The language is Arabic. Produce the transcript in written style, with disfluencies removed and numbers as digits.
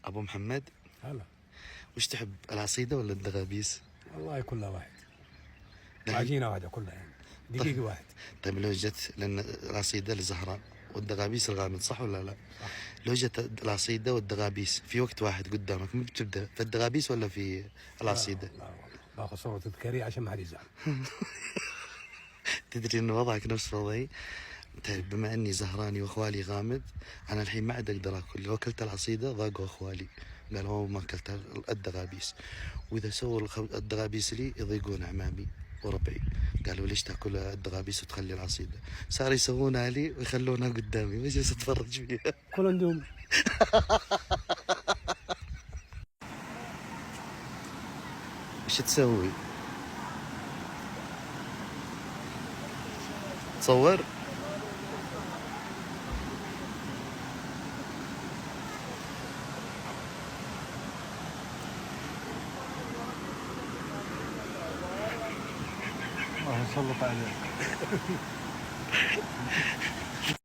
ابو محمد، هلا. وش تحب العصيده ولا الدغابيس؟ والله كلها واحد، دحين. عجينه واحده كلها يعني، دقيق واحد. طيب لو جت، لان العصيده لزهراء والدغابيس الغامض، صح ولا لا؟ صح. لو جت العصيده والدغابيس في وقت واحد قدامك، مين بتبدا، في الدغابيس ولا في لا العصيده؟ لا والله، باخذ صوره تذكاريه عشان ما حد يزعل. تدري ان وضعك نفس وضعي. طيب بما اني زهراني واخوالي غامض، انا الحين ما عاد اقدر اكل. لو اكلت العصيده ضاقوا اخوالي، قالوا ما اكلت الدغابيس. واذا سووا الدغابيس لي يضيقون اعمامي وربعي، قالوا ليش تاكل الدغابيس وتخلي العصيده؟ صار يسوونها لي ويخلونها قدامي وجلس اتفرج فيها. كل اندومي. ايش تسوي؟ تصور؟ الله يسلط عليك.